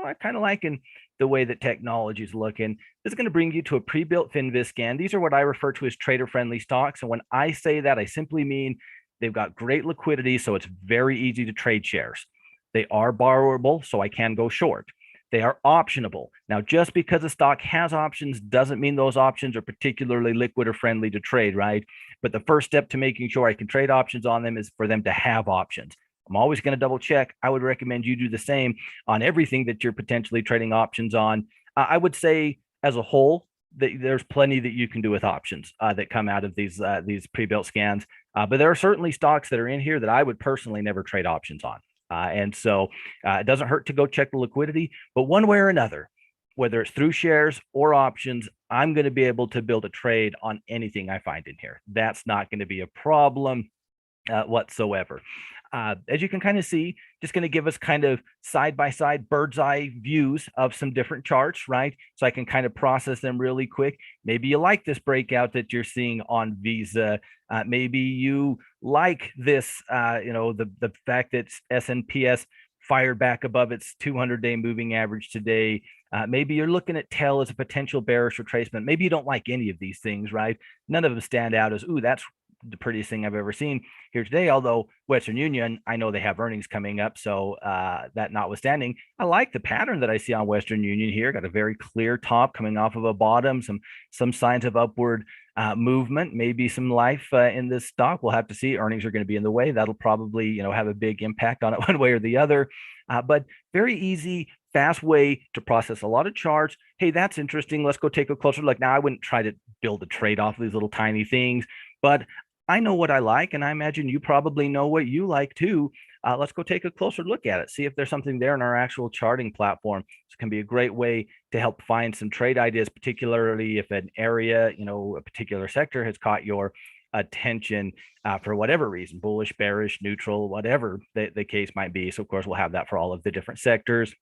I kind of liking the way that technology is looking, this is going to bring you to a pre-built FinVis scan. These are what I refer to as trader-friendly stocks. And when I say that, I simply mean they've got great liquidity, so it's very easy to trade shares. They are borrowable, so I can go short. They are optionable. Now, just because a stock has options doesn't mean those options are particularly liquid or friendly to trade, right? But the first step to making sure I can trade options on them is for them to have options. I'm always going to double check. I would recommend you do the same on everything that you're potentially trading options on. I would say as a whole, there's plenty that you can do with options that come out of these pre-built scans. But there are certainly stocks that are in here that I would personally never trade options on. And so it doesn't hurt to go check the liquidity, but one way or another, whether it's through shares or options, I'm going to be able to build a trade on anything I find in here. That's not going to be a problem whatsoever. As you can kind of see, just going to give us kind of side-by-side bird's eye views of some different charts, right? So I can kind of process them really quick. Maybe you like this breakout that you're seeing on Visa. Maybe you like this, the fact that S&PS fired back above its 200-day moving average today. Maybe you're looking at TEL as a potential bearish retracement. Maybe you don't like any of these things, right? None of them stand out as, ooh, that's the prettiest thing I've ever seen here today. Although Western Union, I know they have earnings coming up. So that notwithstanding, I like the pattern that I see on Western Union here. Got a very clear top coming off of a bottom, some signs of upward movement, maybe some life in this stock. We'll have to see. Earnings are going to be in the way. That'll probably, have a big impact on it one way or the other. But very easy, fast way to process a lot of charts. Hey, that's interesting. Let's go take a closer look. Now, I wouldn't try to build a trade off of these little tiny things, but I know what I like, and I imagine you probably know what you like too. Let's go take a closer look at it, see if there's something there in our actual charting platform. This can be a great way to help find some trade ideas, particularly if an area, a particular sector has caught your attention for whatever reason, bullish, bearish, neutral, whatever the case might be. So, of course, we'll have that for all of the different sectors.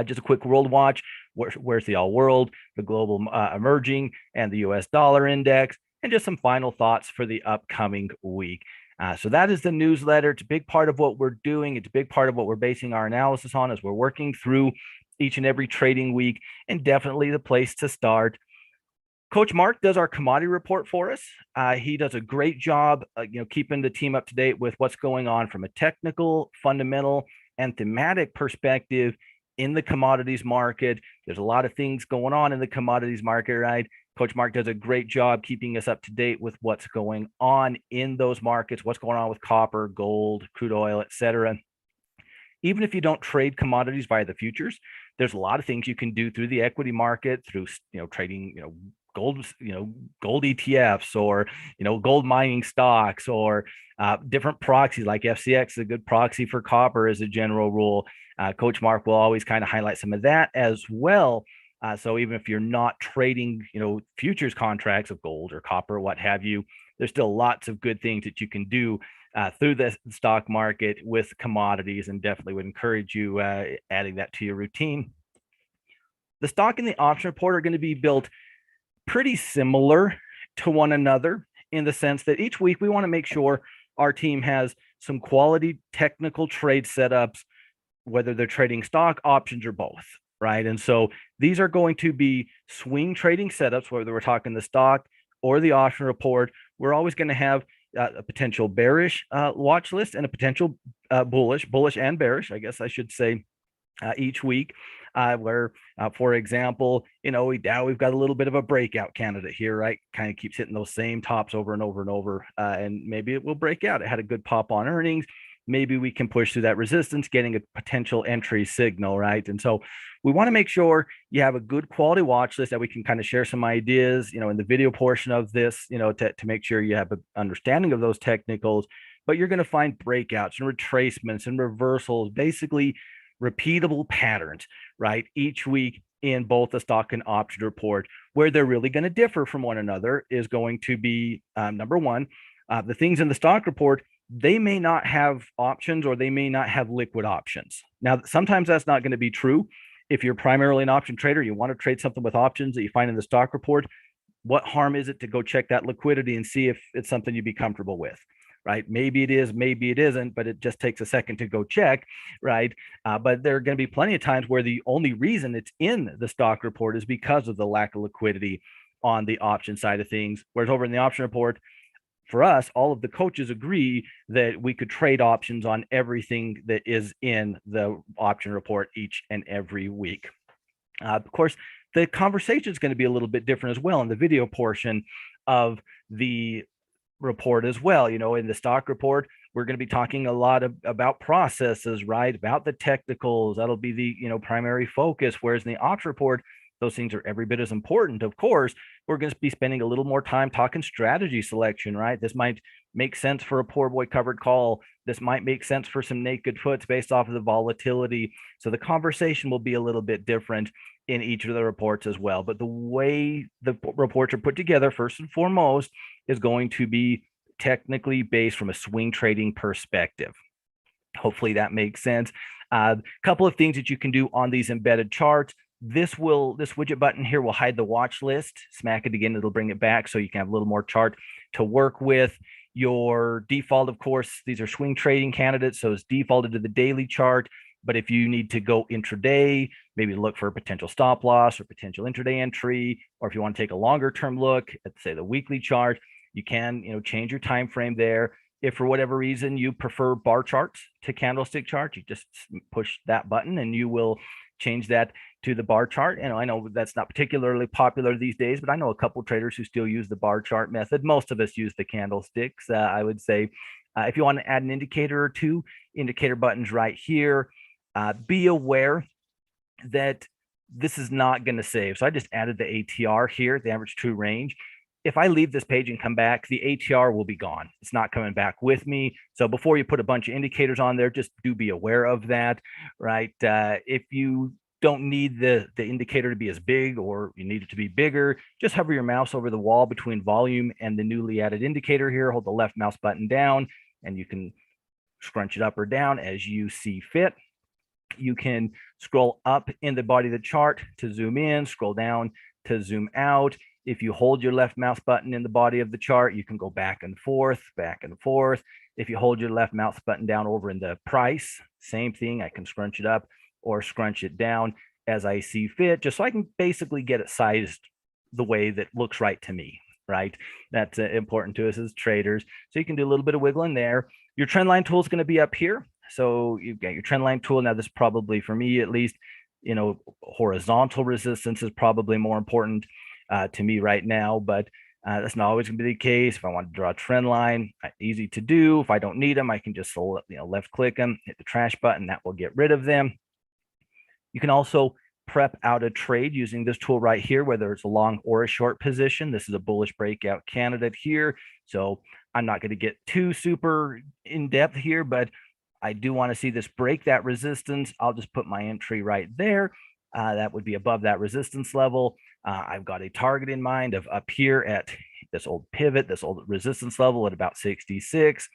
Just a quick world watch. Where's the all world, the global emerging, and the US dollar index, and just some final thoughts for the upcoming week. So that is the newsletter. It's a big part of what we're doing. It's a big part of what we're basing our analysis on as we're working through each and every trading week, and definitely the place to start. Coach Mark does our commodity report for us. He does a great job, keeping the team up to date with what's going on from a technical, fundamental, and thematic perspective in the commodities market. There's a lot of things going on in the commodities market, right? Coach Mark does a great job keeping us up to date with what's going on in those markets, what's going on with copper, gold, crude oil, etc. Even if you don't trade commodities via the futures, there's a lot of things you can do through the equity market, through trading, gold, gold ETFs, or gold mining stocks, or different proxies like FCX is a good proxy for copper as a general rule. Coach Mark will always kind of highlight some of that as well. So even if you're not trading, futures contracts of gold or copper, what have you, there's still lots of good things that you can do through the stock market with commodities, and definitely would encourage you adding that to your routine. The stock and the option report are going to be built pretty similar to one another in the sense that each week we want to make sure our team has some quality technical trade setups, whether they're trading stock, options, or both, right? And so these are going to be swing trading setups, whether we're talking the stock or the option report. We're always going to have a potential bearish watch list and a potential bullish and bearish, I guess I should say, each week. Where, for example, we've got a little bit of a breakout candidate here, right? Kind of keeps hitting those same tops over and over and over, and maybe it will break out. It had a good pop on earnings. Maybe we can push through that resistance, getting a potential entry signal, right? And so we want to make sure you have a good quality watch list that we can kind of share some ideas, in the video portion of this, to make sure you have an understanding of those technicals. But you're going to find breakouts and retracements and reversals, basically repeatable patterns, right? Each week in both the stock and option report. Where they're really going to differ from one another is going to be number one, the things in the stock report, they may not have options, or they may not have liquid options. Now, sometimes that's not going to be true. If you're primarily an option trader, you want to trade something with options that you find in the stock report, what harm is it to go check that liquidity and see if it's something you'd be comfortable with, right? Maybe it is, maybe it isn't, but it just takes a second to go check, right? But there are going to be plenty of times where the only reason it's in the stock report is because of the lack of liquidity on the option side of things. Whereas over in the option report, for us, all of the coaches agree that we could trade options on everything that is in the option report each and every week. Of course, the conversation is going to be a little bit different as well in the video portion of the report as well. In the stock report, we're going to be talking a lot about processes, right? About the technicals. That'll be the primary focus. Whereas in the option report, those things are every bit as important. Of course, we're going to be spending a little more time talking strategy selection, right? This might make sense for a poor boy covered call. This might make sense for some naked puts based off of the volatility. So the conversation will be a little bit different in each of the reports as well. But the way the reports are put together, first and foremost, is going to be technically based from a swing trading perspective. Hopefully that makes sense. A couple of things that you can do on these embedded charts. This widget button here will hide the watch list. Smack it again, it'll bring it back so you can have a little more chart to work with. Your default, of course, these are swing trading candidates, so it's defaulted to the daily chart. But if you need to go intraday, maybe look for a potential stop loss or potential intraday entry, or if you want to take a longer term look at, say, the weekly chart, you can change your time frame there. If for whatever reason you prefer bar charts to candlestick charts, you just push that button and you will change that to the bar chart. And I know that's not particularly popular these days, but I know a couple of traders who still use the bar chart method. Most of us use the candlesticks. I would say if you want to add an indicator or two, indicator buttons right here. Be aware that this is not going to save. So I just added the ATR here, the average true range. if I leave this page and come back, the ATR will be gone. It's not coming back with me. So before you put a bunch of indicators on there, just do be aware of that, right? If you don't need the indicator to be as big, or you need it to be bigger, just hover your mouse over the wall between volume and the newly added indicator here. Hold the left mouse button down, and you can scrunch it up or down as you see fit. You can scroll up in the body of the chart to zoom in, scroll down to zoom out. If you hold your left mouse button in the body of the chart, you can go back and forth, back and forth. If you hold your left mouse button down over in the price, same thing. I can scrunch it up or scrunch it down as I see fit, just so I can basically get it sized the way that looks right to me, right? That's important to us as traders. So you can do a little bit of wiggling there. Your trend line tool is going to be up here. So you've got your trend line tool. Now, this probably, for me at least, horizontal resistance is probably more important to me right now, but that's not always going to be the case. If I want to draw a trend line, easy to do. If I don't need them, I can just left click them, hit the trash button. That will get rid of them. You can also prep out a trade using this tool right here, whether it's a long or a short position. This is a bullish breakout candidate here. So I'm not going to get too super in depth here, but I do want to see this break that resistance. I'll just put my entry right there. That would be above that resistance level. I've got a target in mind of up here at this old pivot, this old resistance level at about 66.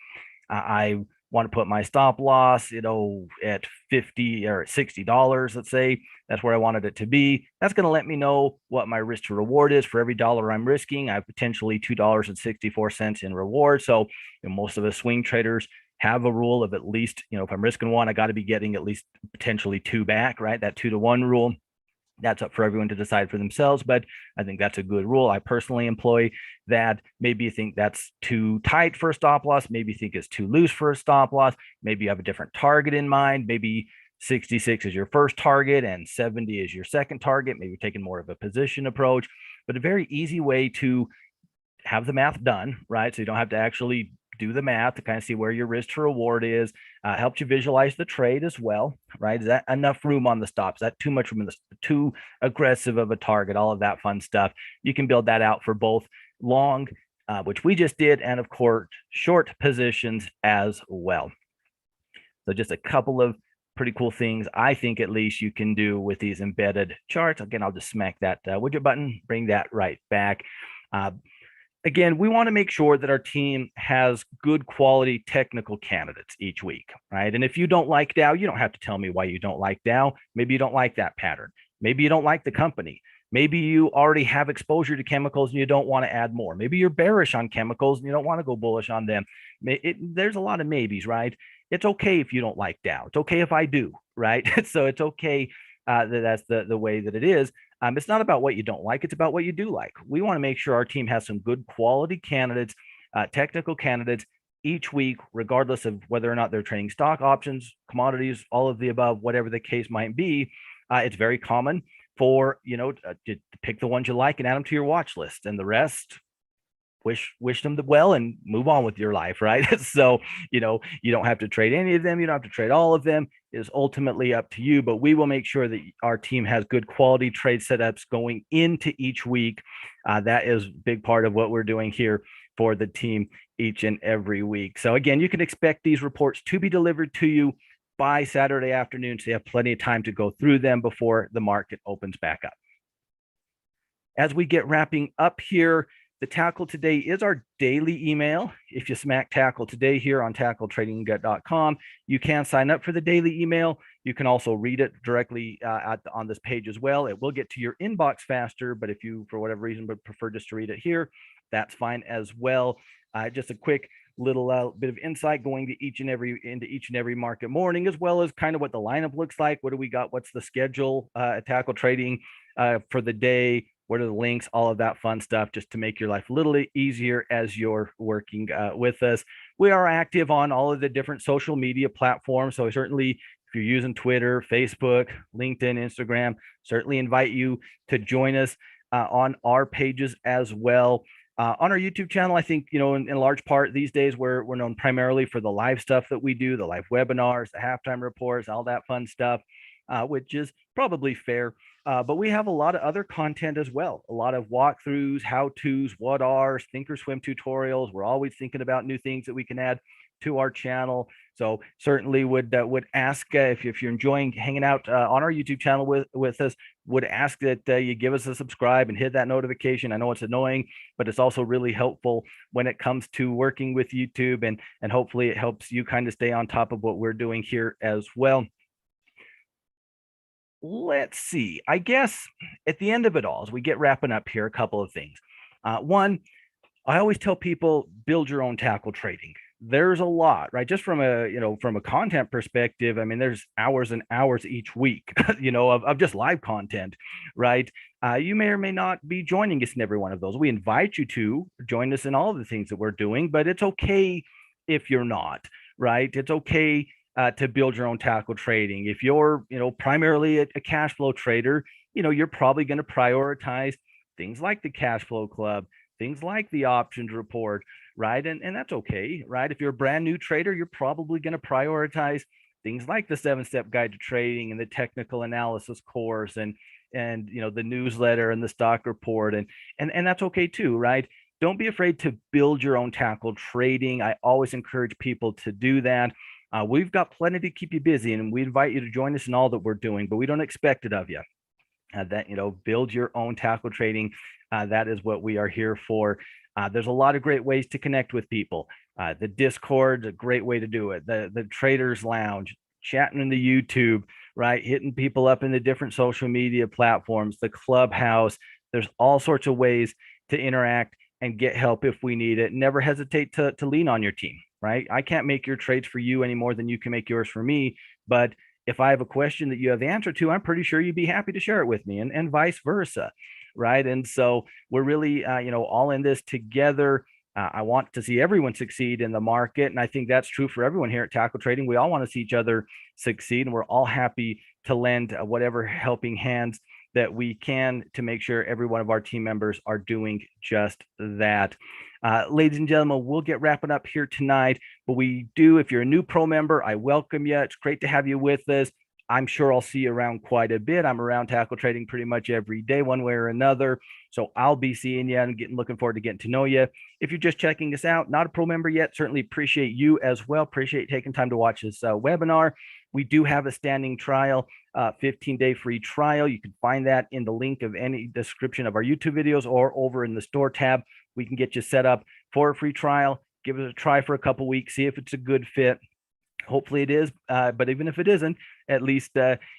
I want to put my stop loss, at 50 or $60, let's say. That's where I wanted it to be. That's going to let me know what my risk to reward is. For every dollar I'm risking, I have potentially $2.64 in reward. So most of us swing traders have a rule of at least, if I'm risking one, I got to be getting at least potentially two back, right? That 2-to-1 rule. That's up for everyone to decide for themselves, but I think that's a good rule. I personally employ that. Maybe you think that's too tight for a stop loss. Maybe you think it's too loose for a stop loss. Maybe you have a different target in mind. Maybe 66 is your first target and 70 is your second target. Maybe you're taking more of a position approach, but a very easy way to have the math done, right? So you don't have to actually do the math to kind of see where your risk to reward is. Helps you visualize the trade as well, right? Is that enough room on the stop? Is that too much room in the, too aggressive of a target? All of that fun stuff. You can build that out for both long, which we just did, and of course, short positions as well. So just a couple of pretty cool things, I think, at least, you can do with these embedded charts. Again, I'll just smack that widget button, bring that right back. Again, we want to make sure that our team has good quality technical candidates each week, right? And if you don't like Dow, you don't have to tell me why you don't like Dow. Maybe you don't like that pattern. Maybe you don't like the company. Maybe you already have exposure to chemicals and you don't want to add more. Maybe you're bearish on chemicals and you don't want to go bullish on them. There's a lot of maybes, right? It's okay if you don't like Dow. It's okay if I do, right? So it's okay that's the way that it is. It's not about what you don't like. It's about what you do like. We want to make sure our team has some good quality candidates, technical candidates each week, regardless of whether or not they're trading stock options, commodities, all of the above, whatever the case might be. It's very common for, to pick the ones you like and add them to your watch list, and the rest, wish them well and move on with your life, right? So, you don't have to trade any of them. You don't have to trade all of them. It is ultimately up to you, but we will make sure that our team has good quality trade setups going into each week. That is a big part of what we're doing here for the team each and every week. So again, you can expect these reports to be delivered to you by Saturday afternoon, so you have plenty of time to go through them before the market opens back up. As we get wrapping up here, the tackle today is our daily email. If you smack tackle today here on tackletradinggut.com, you can sign up for the daily email. You can also read it directly on this page as well. It will get to your inbox faster, but if you, for whatever reason, would prefer just to read it here, that's fine as well. Just a quick little bit of insight going to into each and every market morning, as well as kind of what the lineup looks like. What do we got? What's the schedule at Tackle Trading for the day? What are the links? All of that fun stuff, just to make your life a little easier as you're working with us. We are active on all of the different social media platforms. So certainly, if you're using Twitter, Facebook, LinkedIn, Instagram, certainly invite you to join us on our pages as well. On our YouTube channel, I think, in large part these days, we're known primarily for the live stuff that we do, the live webinars, the halftime reports, all that fun stuff. which is probably fair. But we have a lot of other content as well, a lot of walkthroughs, how-tos, what are, think or swim tutorials. We're always thinking about new things that we can add to our channel. So certainly would ask if you're enjoying hanging out on our YouTube channel with us, would ask that you give us a subscribe and hit that notification. I know it's annoying, but it's also really helpful when it comes to working with YouTube, and hopefully it helps you kind of stay on top of what we're doing here as well. Let's see. I guess at the end of it all, as we get wrapping up here, a couple of things. One, I always tell people, build your own tackle trading. There's a lot, right? Just from a content perspective, I mean, there's hours and hours each week, of just live content, right? You may or may not be joining us in every one of those. We invite you to join us in all of the things that we're doing, but it's okay if you're not, right? It's okay to build your own tackle trading. If you're, primarily a cash flow trader, you're probably going to prioritize things like the cash flow club, things like the options report, right? And that's okay, right? If you're a brand new trader, you're probably going to prioritize things like the 7-step guide to trading and the technical analysis course and the newsletter and the stock report, and that's okay too, right? Don't be afraid to build your own tackle trading. I always encourage people to do that. We've got plenty to keep you busy, and we invite you to join us in all that we're doing, but we don't expect it of you. Build your own tackle trading. That is what we are here for. There's a lot of great ways to connect with people. The Discord's a great way to do it. The Traders Lounge, chatting in the YouTube, right? Hitting people up in the different social media platforms, the Clubhouse. There's all sorts of ways to interact and get help if we need it. Never hesitate to lean on your team, right? I can't make your trades for you any more than you can make yours for me. But if I have a question that you have the answer to, I'm pretty sure you'd be happy to share it with me, and vice versa, right? And so we're really, all in this together. I want to see everyone succeed in the market, and I think that's true for everyone here at Tackle Trading. We all want to see each other succeed, and we're all happy to lend whatever helping hands that we can to make sure every one of our team members are doing just that. Ladies and gentlemen, we'll get wrapping up here tonight, but if you're a new pro member, I welcome you. It's great to have you with us. I'm sure I'll see you around quite a bit. I'm around tackle trading pretty much every day, one way or another. So I'll be seeing you and looking forward to getting to know you. If you're just checking us out, not a pro member yet, certainly appreciate you as well. Appreciate taking time to watch this webinar. We do have a standing trial, 15-day free trial. You can find that in the link of any description of our YouTube videos or over in the store tab. We can get you set up for a free trial. Give it a try for a couple weeks, see if it's a good fit. Hopefully it is, but even if it isn't, at least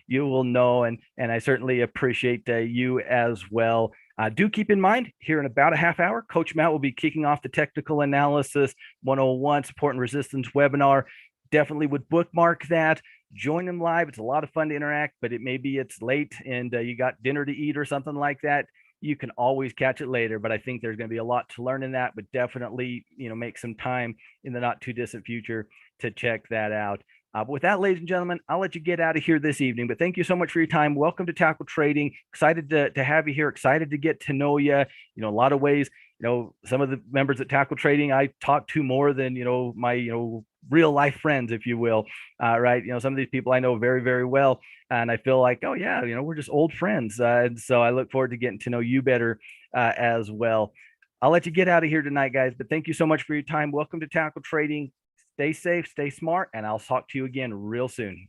you will know, and I certainly appreciate you as well. Do keep in mind, here in about a half hour, Coach Matt will be kicking off the Technical Analysis 101 Support and Resistance webinar. Definitely would bookmark that. Join him live. It's a lot of fun to interact, but maybe it's late and you got dinner to eat or something like that. You can always catch it later, but I think there's going to be a lot to learn in that, but definitely, make some time in the not too distant future to check that out. But with that, ladies and gentlemen, I'll let you get out of here this evening, but thank you so much for your time. Welcome to Tackle Trading. Excited to have you here. Excited to get to know you. A lot of ways, some of the members at Tackle Trading, I talk to more than, my, real life friends, if you will, right? Some of these people I know very, very well, and I feel like, oh yeah, we're just old friends. And so I look forward to getting to know you better as well. I'll let you get out of here tonight, guys, but thank you so much for your time. Welcome to Tackle Trading. Stay safe, stay smart, and I'll talk to you again real soon.